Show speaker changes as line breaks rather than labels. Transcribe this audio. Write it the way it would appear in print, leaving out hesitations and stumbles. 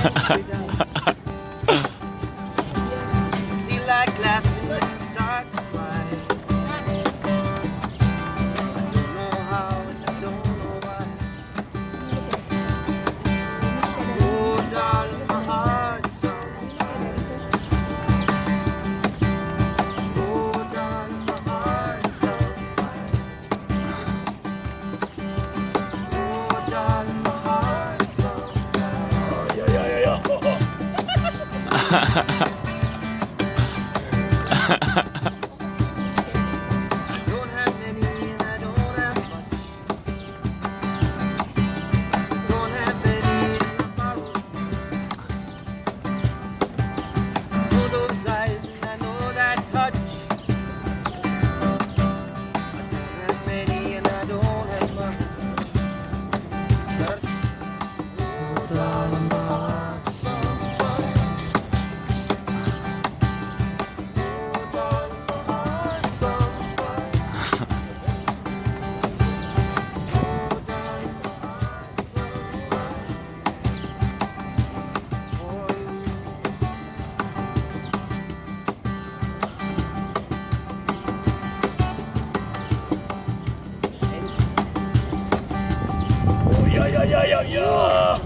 Feel like laughing when you start to cry. I don't know how and I don't know why. Oh, darling, my heart's on fire. Oh, darling, my heart's on fire. Oh, darling, my heart's on fire.
Yeah, yeah, yeah, yeah.
I don't have many and I don't have much. Don't have many and I borrow. I know those eyes and I know that touch. I don't have many and I don't have much. Oh, darling, my heart's on fire. Oh, darling, my heart's on fire. Oh, darling, my heart's on fire for you.
Oh, yeah, yeah, yeah, yeah, yeah.